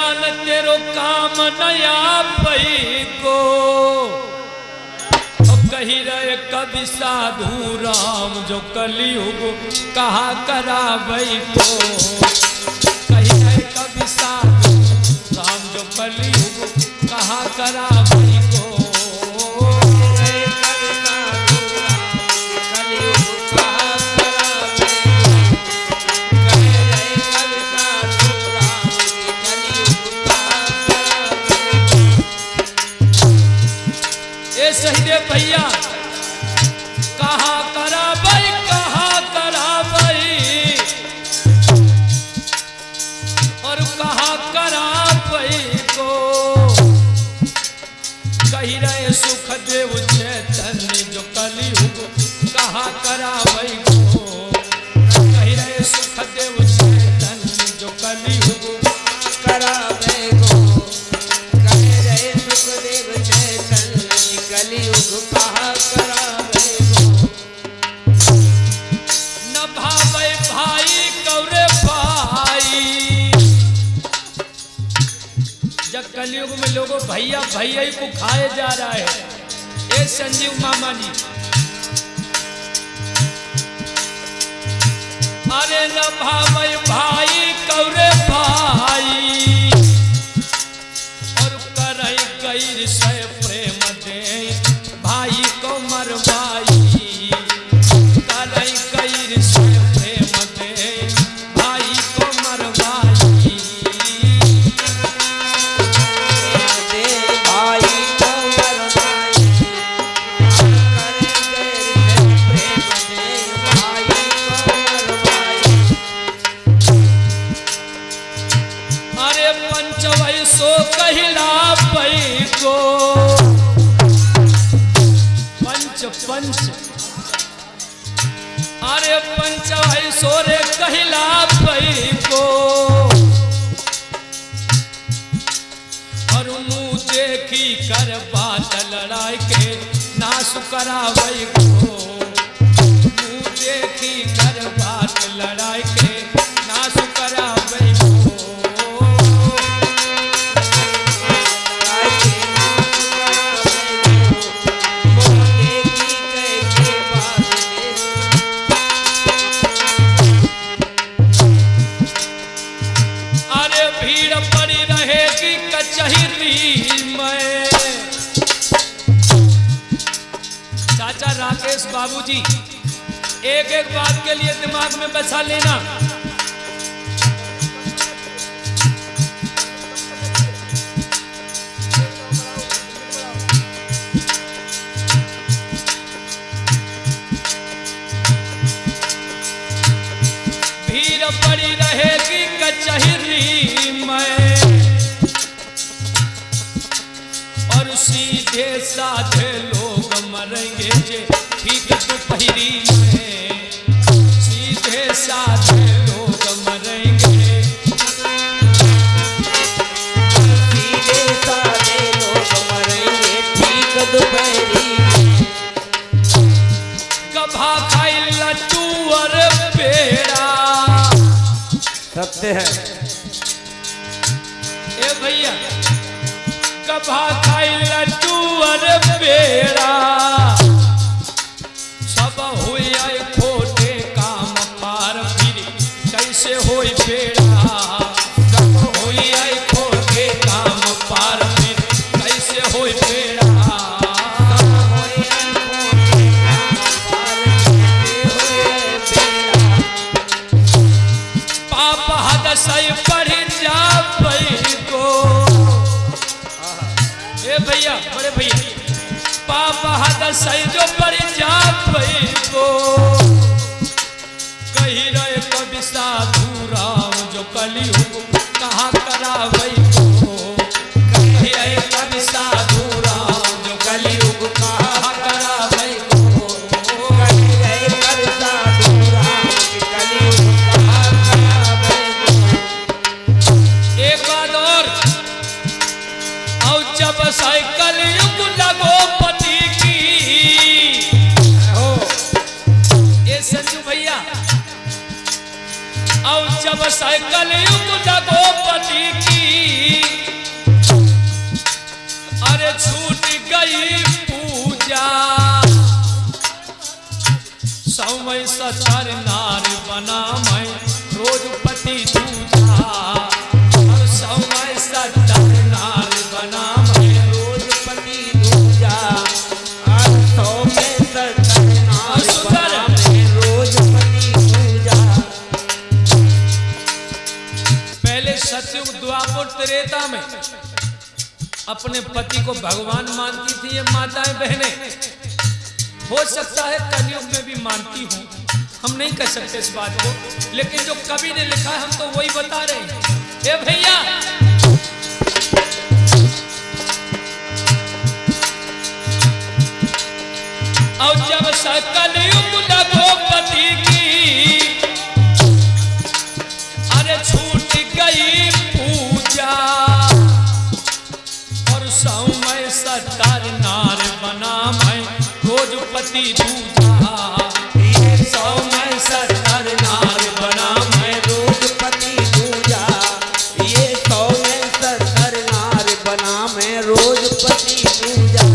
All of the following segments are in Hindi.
जान तेरो काम नया पई को कही रहे कवि साधु राम जो कलयुग कहा करावई को कही रहे कवि साधु राम जो कलयुग कहा करावई को सहीदेव भैया कहा करावई और कहा करावई को कही रहे सुखदेव चैतन्य जो कलयुग कहा करावई को कही रहे सुखदेव चैतन्य जो कलयुग करावई को कही रहे सुखदेव चैतन्य कलयुग कहा करावे गो न भावे भाई कौरे भाई। जब कलयुग में लोगों भैया भैया ही को खाए जा रहा है। ए संजीव मामा जी अरे न भावे भाई कौरे भाई और करे गैर से प्रेम दे भाई को मरवाई करे गैर से प्रेम दे भाई को मरवाई दे भाई को मरवाई करे गैर से प्रेम दे भाई को मरवाई। अरे पंचवई सो कहिला पई को पंच अरे पंचवई सोरे कहिला पई को और मुँह देखी कर बात लड़ाई के नाश करावई को मुँह देखी कर बात लड़ाई के नाश करावई को कचहरी में। चाचा राकेश बाबूजी एक एक बात के लिए दिमाग में बसा लेना। भीड़ पड़ी रहेगी कचहरी में और सीधे साधे लोग मरेंगे जे ठीक दोपहरी में सीधे साधे लोग मरेंगे सीधे साधे लोग मरेंगे ठीक दोपहरी में गभा खाई लड्डू और पेड़ा सत्य है। ए भैया गभा खाई लड्डू और पेड़ा सब हुई खोटे काम पार फिर कैसे होई बेड़ा सब हुई खोटे काम पार फिर कैसे होई बेड़ा पाप हद सही पढ़ जा को भैया बड़े भैया पाप हद सही जो पड़ जा को कही रहे कवि साधु राम जो कलयुग कहा करावई को कही रहे कवि साधु राम जो कलयुग कहा करावई को कही रहे कवि साधु राम जो कलयुग कहा करावई को। एक बात और जब साइकिल युग लगो पति की हो ये संजू भैया और जब साइकिल युग जगोपति की अरे छूट गई पूजा समय सतर नार बना मैं रोजपति दूजा और समय सतर नार बना मैं रोजपति दूजा और समय सतर नार बना मैं रोजपति दूजा। पहले सतयुग द्वापर त्रेता में अपने पति को भगवान मानती थी ये माताएं बहनें। हो सकता है कलयुग में भी मानती हूँ, हम नहीं कह सकते इस बात को, लेकिन जो कवि ने लिखा है हम तो वही बता रहे हैं। ए भैया और जब सकल युग रघुपति की अरे छूट गई पूजा और समय सतर नार बना मैं रोजपति दूजा ये समय सतर नार बना मैं रोजपति दूजा। ये समय सतर नार बना मैं रोजपति दूजा।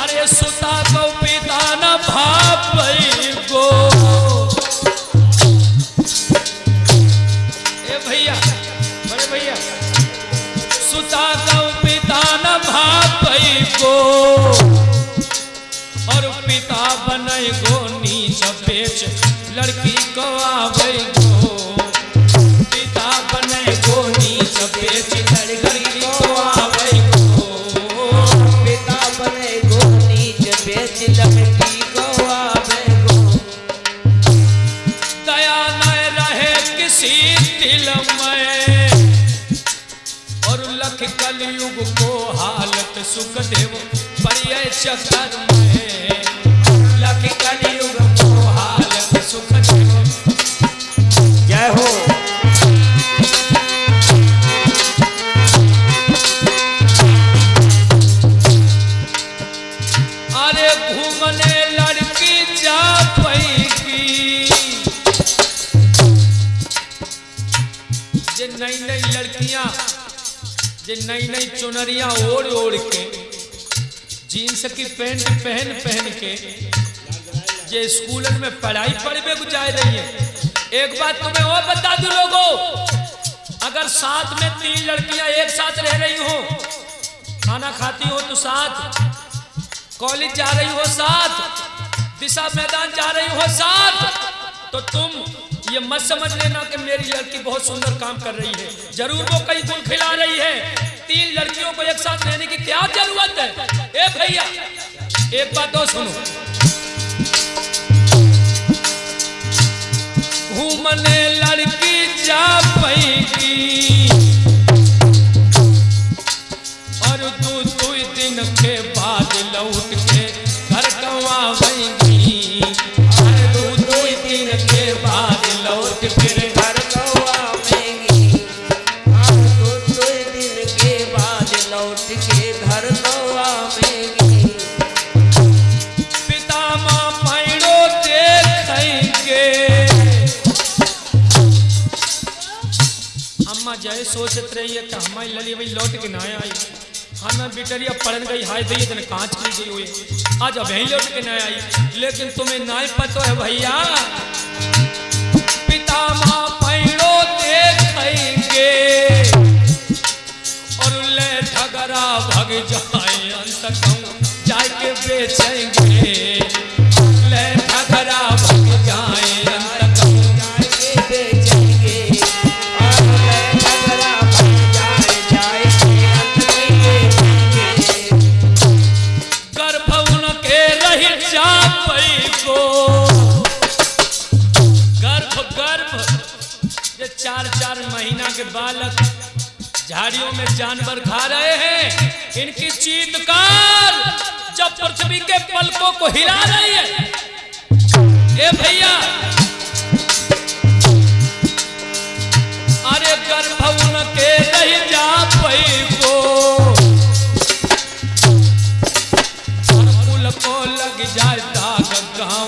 अरे सुता को पिता न भापई गो। ए भैया बड़े भैया सुता को पिता न भापई गो और पिता बने गो नीच बेच लड़की को आवे गो। पिता बने गो नीच बेच लड़की को आवे गो। पिता बने गो नीच बेच लड़की को आवे गो। दया न रहे किसी दिल में और लख कलयुग को हालत सुख देव परिय चक्कर में। लख कलयुग को हालत सुख देव। जय हो। अरे घूमने लड़की जा पैगी जे नई नई लड़कियां जे नई नई चुनरियां ओढ़ ओढ़ के जीन्स की पैंट पहन पहन के जे स्कूल में पढ़ाई पढ़वे गुजार रही है। एक बात तुम्हें और बता दूं लोगों, अगर साथ में 3 लड़कियां एक साथ रह रही हो, खाना खाती हो तो साथ, कॉलेज जा रही हो साथ, दिशा मैदान जा रही हो साथ, तो तुम ये मत समझ लेना कि मेरी लड़की बहुत सुंदर काम कर रही है। जरूर वो कई गुल खिला रही है। 3 लड़कियों को एक साथ रहने की क्या जरूरत है। ए भैया एक बात और सुनो, घूमने लड़की जा पैगी और 2 दिन के बाद लौट के घर गवावेंगी। और 2 दिन के बाद लौट के घर गवावेंगी। और 2 दिन के बाद लौट के घर गवावेंगी। पिता माँ पैरो देखेंगे। अम्मा जय सोचत रही है कि हमारी लली भाई लौट के ना आई। हमें बिटरिया पढ़न गई हाय भैया तने कांच की गई हुई आज अब यही लौट के ना आई। लेकिन तुम्हें ना पता है भैया, पिता माँ पैरो देखेंगे और ले ठगरा भग जाए अंत जाए के बेचेंगे। ले ठगरा भग जाए अंत जाए के बेचेंगे। और ले ठगरा भग जाए के अंत बेचेंगे। गर्भ उनके रही जा पई को। गर्भ ये 4-4 महीना के बालक झाड़ियों में जानवर खा रहे हैं, इनकी चीत्कार जब पृथ्वी के पलकों को हिला रही है। ए भैया अरे गर्भ उनके रही जा पई को और कुल को लग जाए दाग गाँव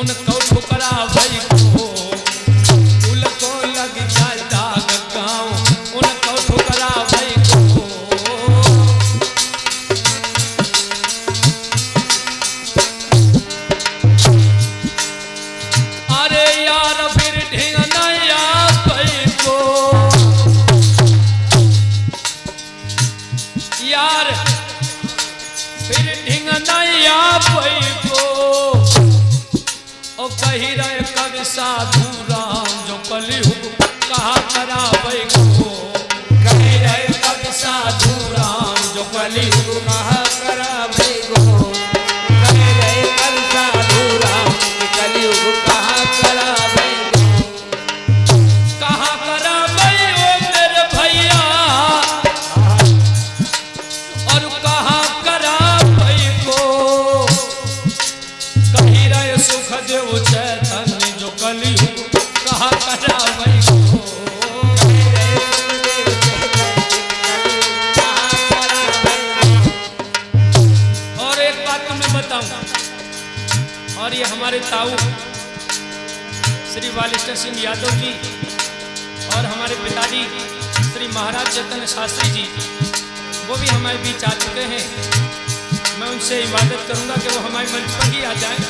उनको ठुकरा भई को। कुल को साधु राम जो कलयुग कहा करावे को। कहे रहे कब साधु राम जो कलयुग कहा करावे गो। कहे रहे कब साधु राम जो कलयुग कहा करावे गो। कहा करावे ओ मेरे भैया और कहा करावे को। कही रहे सुखदेव चैतन्य जो कलयुग कहा करावे को। और एक बात तुम्हें बताऊं, और ये हमारे ताऊ श्री बालिस्टर सिंह यादव जी और हमारे पिताजी श्री महाराज चैतन्य शास्त्री जी वो भी हमारे बीच आ चुके हैं। मैं उनसे इबादत करूंगा कि वो हमारे मंच पर ही आ जाएं।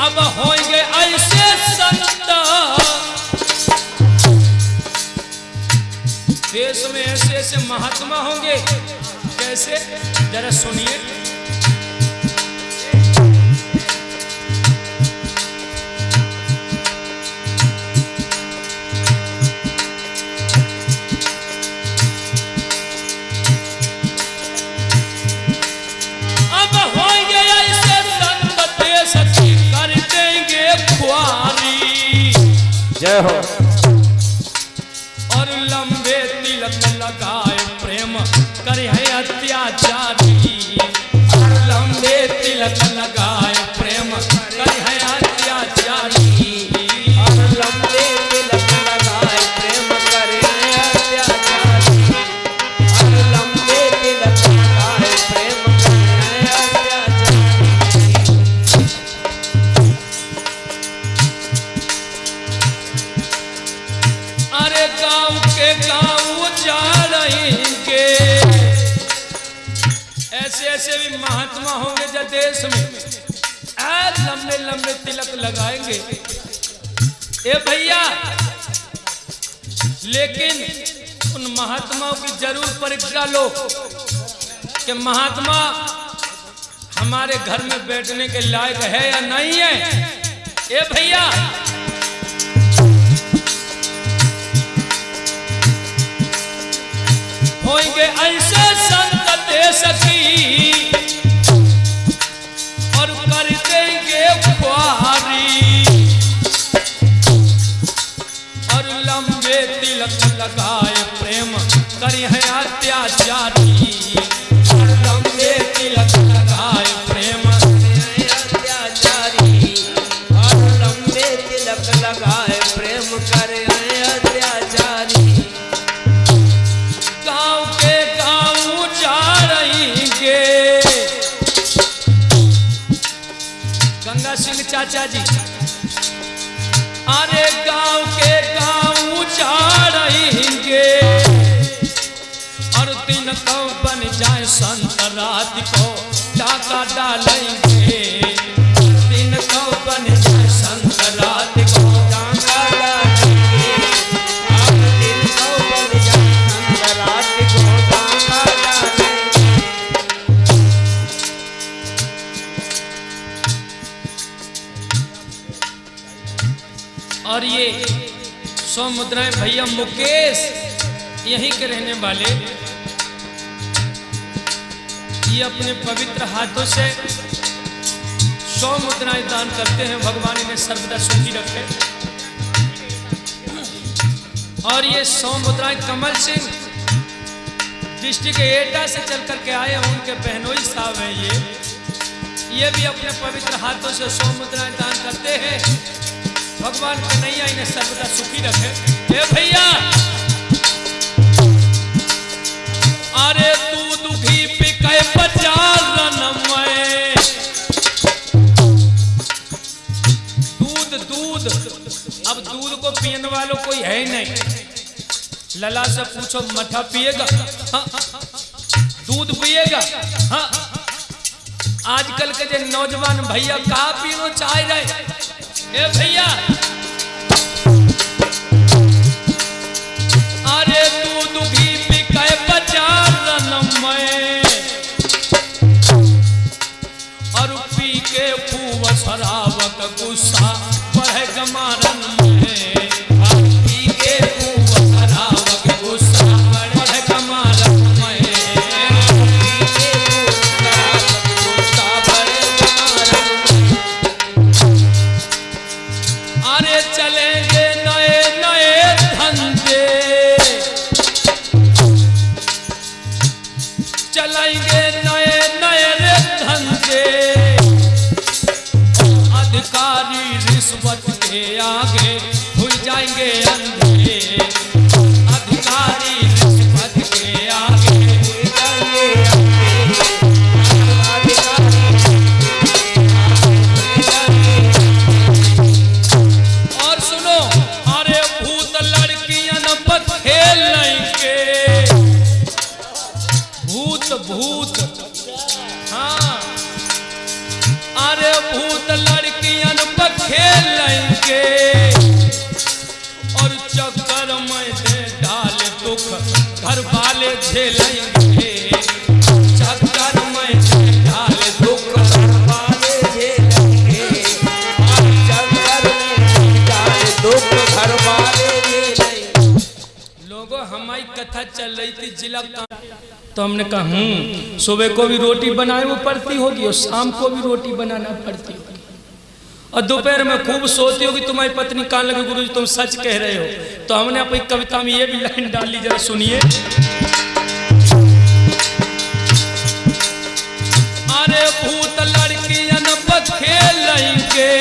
अब होंगे ऐसे संत देश में, ऐसे ऐसे महात्मा होंगे। कैसे, जरा सुनिए। अब होंगे ऐसे संत देश की कर देंगे खुआरी। जय हो। और लंबे तिलक लगाए प्रेम करे है अत्याचारी। और लंबे तिलक लगाए प्रेम करे है अत्याचारी। और लंबे तिलक लगाए प्रेम करे अत्याचारी। और लंबे तिलक लगाए प्रेम करे अत्याचारी। अरे गांव के गांव जा रहेंगे। ऐसे ऐसे भी महात्मा होंगे जो देश में आज लंबे लंबे तिलक लगाएंगे। ए भैया, लेकिन उन महात्माओं की जरूर परीक्षा लो कि महात्मा हमारे घर में बैठने के लायक है या नहीं है। ए भैया, होंगे ऐसे संत देश की और कर देंगे खुआरी। और लंबे तिलक लगाए प्रेम करी है अत्याचारी। और लंबे तिलक लगाए प्रेम करे अत्याचारी। और लंबे तिलक लगाए प्रेम करे अत्याचारी। गांव के गांव जा रहेंगे। गंगा सिंह चाचा जी, अरे गांव के गांव जा रहेंगे। और दिन को बन जाए संत रात को डाका डालेंगे। दिन को बन जाए संत रात को डाका डालेंगे। और दिन को बन जाए संत रात को डाका डालेंगे। और ये 100 मुद्राएं भैया मुकेश यहीं के रहने वाले, ये अपने पवित्र हाथों से 100 मुद्राएं दान करते हैं। भगवान इन्हें सर्वदा सुखी रखे। और ये 100 मुद्राएं कमल सिंह डिस्ट्रिक्ट एटा से चल करके आए हैं। उनके बहनोई साहब हैं ये भी अपने पवित्र हाथों से 100 मुद्राएं दान करते हैं। भगवान कन्हैया इन्हें सर्वदा सुखी रखे। हे भैया, अरे दूध घी पिकाए 50 रनमय। दूध अब दूध को पीने वालों कोई है ही नहीं। लला से पूछो मठा पिएगा? हाँ। दूध पिएगा? हाँ। आजकल के जो नौजवान भैया का पीनो चाह रहे। ए भैया, अरे दूध घी पिकाए 50 रनमय। पी के खूब शराबक गुस्सा बढ़े गमारन में। पी के खूब शराबक गुस्सा बढ़े गमारन में। पी के खूब शराबक गुस्सा बढ़े गमारन में। अरे चलेंगे नए नए धंधे, चलेंगे नए नए रे धंधे। अधिकारी रिश्वत के आगे भूल जाएंगे अंधे। अधिकारी रिश्वत के आगे भूल जाएंगे अंधे। और सुनो, अरे भूत लड़कियन पर खेल लेंगे। भूत भूत हाँ, अरे भूत लड़कियन पर खेल लेंगे। और चक्कर में दे डाल दुख घर वाले झेलेंगे। चक्कर में दे डाल दुख घर वाले झेलेंगे। चक्कर में दे डाल दुख घर वाले झेलेंगे। लोगों, हमारी कथा चल रही थी जिला का, तो हमने कहा सुबह को भी रोटी बनाए वो पड़ती होगी और शाम को भी रोटी बनाना पड़ती होगी, और दोपहर में खूब सोती होगी तुम्हारी पत्नी कान लगे गुरुजी तुम सच कह रहे हो। तो हमने अपनी कविता में ये भी लाइन डाल ली, जरा सुनिए। अरे भूत लड़कियन पर खेल लेंगे।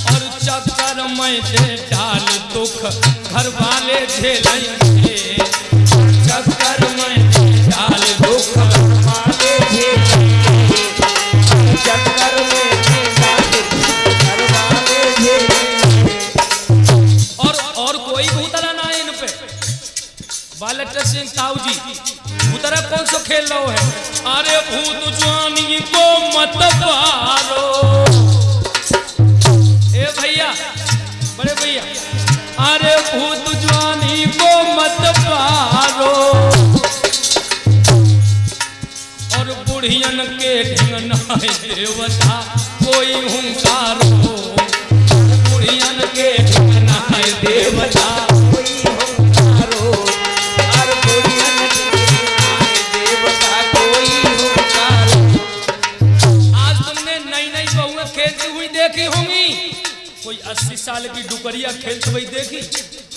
और चक्कर में दे डाल दुख घर वाले झेलेंगे। चक्कर में दे डाल दुख घर वाले झेलेंगे। चक्कर में दे डाल दुख घर वाले झेलेंगे। और कोई भूतरा ना है इन पे। बालकृष्ण सिंह ताऊ जी भूतरा कौन सा खेल रहा है? अरे भूत जवानी को मत मारो। ए भैया, बड़े भैया, अरे भूत जवानी को मत मारो। और बुढ़ियन के ढंगना देवता कोई हुंकारो। बुढ़ियन के ढंगना देवता कोई हुंकारो। और बुढ़ियन के देवता कोई हुंकारो। आज तुमने नई नई बहुएं खेलती हुई देखी होंगी। कोई 80 साल की डुकरिया खेलती हुई देखी?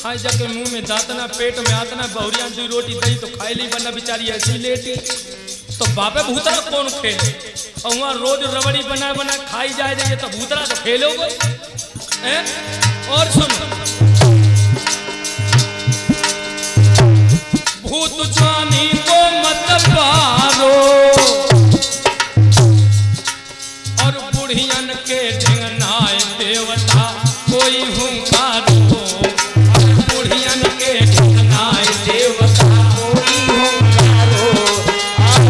हाँ, जाके मुंह में दांतना पेट में आतना बहुरिया दो रोटी दही तो खाई ली, वरना बेचारी ऐसी लेटी। तो बापे भूतरा कौन खेले? और वहाँ रोज रबड़ी बना बना खाई जाए जाइए तो भूतरा तो खेलोगे। और सुनो, भूत जानी को मत मारो। और बुढ़ियन के ढंगनाए देवता कोई हुंकारो। बुढ़ियन के ढंगनाए देवता कोई हुंकारो।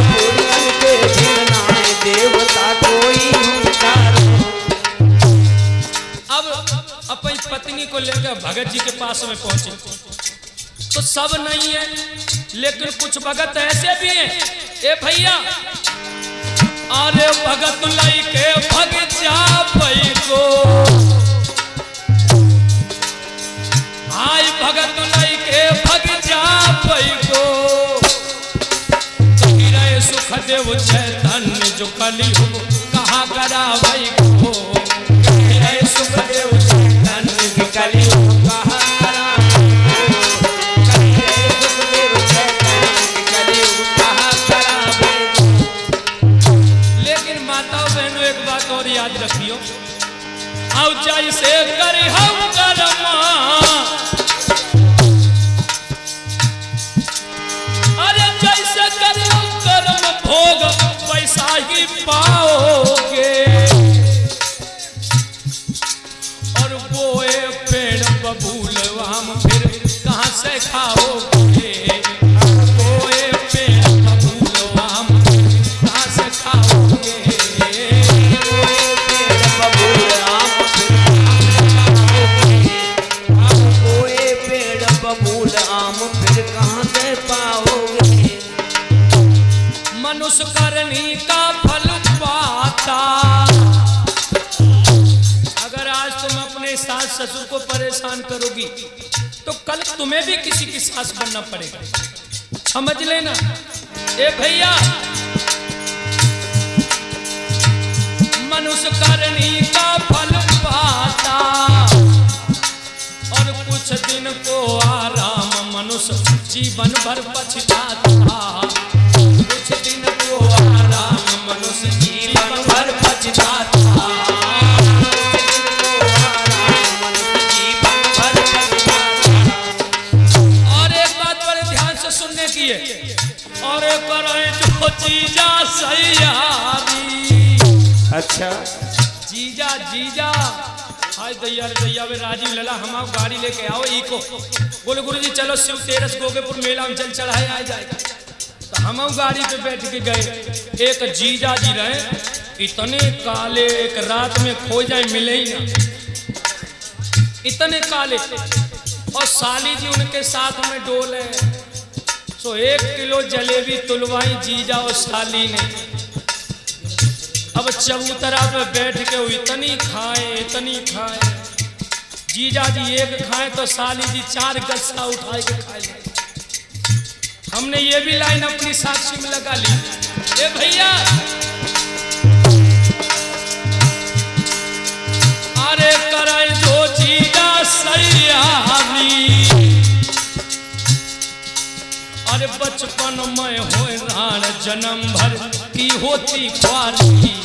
बुढ़ियन के ढंगनाए देवता कोई हुंकारो। अब अपनी पत्नी को लेकर भगत जी के पास में पहुंचे तो सब नहीं है, लेकिन कुछ भगत ऐसे भी हैं। ए भैया, अरे भगत लाई के भग जा पई को। आई भगत लाई के भग जा पई को। कही रहे सुखदेव चैतन्य जो कलयुग कहाँ करावई को। कही रहे सुखदेव चैतन्य जो कलयुग कहाँ करावई को। कही रहे सुखदेव चैतन्य जो कलयुग कहाँ करावई को। लेकिन माताओं बहनों एक बात और याद रखियो, आओ जैसे कर हम कर्मा। अरे जैसे करो कर्म भोग वैसा ही पाओगे। और बोए पेड़ बबूल आम फिर कहाँ से खाओगे। बोए पेड़ बबूल आम कहाँ से खाओगे। बोए पेड़ बबूल आम बोए पेड़ बबूल आम फिर कहाँ से पाओगे। मनुष्य करनी करनी का फल पाता। अगर आज तुम अपने सास ससुर को परेशान करोगी तो कल तुम्हें भी किसी की सास बनना पड़ेगा, समझ लेना। ए भैया, मनुष्य करनी का फल पाता और कुछ दिन को आराम, मनुष्य जीवन भर पछताता। कुछ दिन को आराम, मनुष्य जीवन भर पछताता। और एक बात बड़े ध्यान से सुनने की है, और करे जो जीजा सैयारी। अच्छा, जीजा जीजा हाय दैया रे दैया वे राजीव लला हम गाड़ी लेके आओ इको। बोले गुरुजी चलो शिव तेरस गोगेपुर मेला में चल चढ़ाए आ जाएगा। तो हम गाड़ी पे बैठ के गए। एक जीजा जी रहे इतने काले, एक रात में खो जाए मिले ही ना, इतने काले। और साली जी उनके साथ में डोले। सो 1 किलो जलेबी तुलवाई जीजा और साली ने। अब चबूतरा पे बैठ के वो इतनी खाए। जीजा जी 1 खाए तो साली जी 4 गस्सा उठाए के खाए। हमने ये भी लाइन अपनी साक्षी में लगा ली। ए भैया, अरे करे जो जीजा सैयारी। अरे बचपन में होए राण, जन्म भर की होती ख्वारी।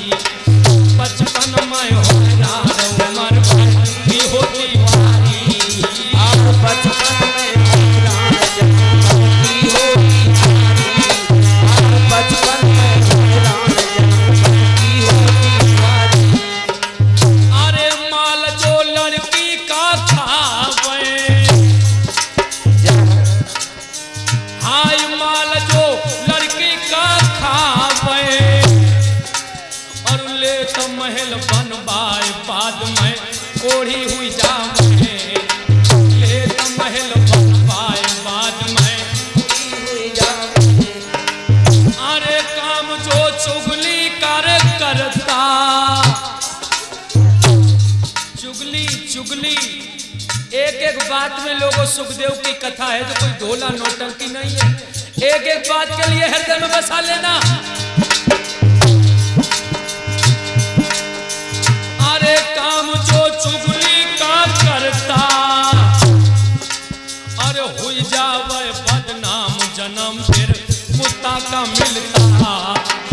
बचपन में होए राण, उम्र भर की होती ख्वारी। बचपन में होए राण, जन्म भर की होती ख्वारी। बचपन में होए राण, जन्म भर की होती ख्वारी। अरे माल जो लड़की का खावे, हाय माल जो लड़की का खावे। और ले तो महल बनवाए, बाद में कोढ़ी हुई जावे। ले तो महल बनवाए, बाद में कोढ़ी हुई जावे। अरे काम जो चुगली करता। चुगली एक बात में लोगों, सुखदेव की कथा है तो कोई ढोला नौटंकी नहीं है। एक बात के लिए हृदय में बसा लेना। अरे काम जो चुगली का करता, अरे हुई जावे बदनाम, जन्म फिर कुत्ता का मिलता।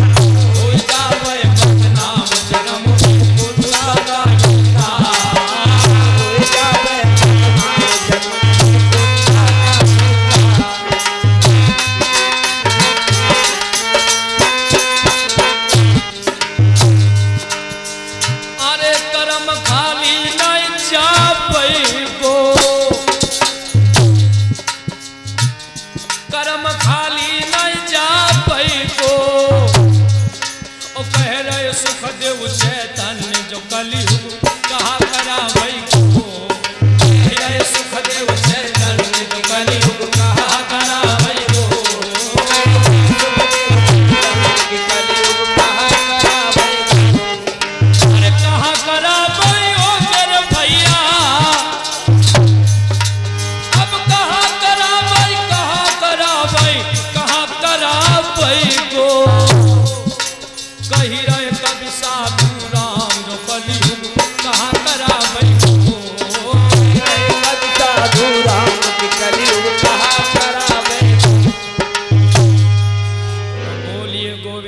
हुई जावे बदनाम, जन्म फिर कुत्ता का मिलता। अरे कर्म खाली नहीं जापई गो, कर्म खाली नहीं जापई गो। ओ कह रहे सुखदेव चैतन्य जो कलयुग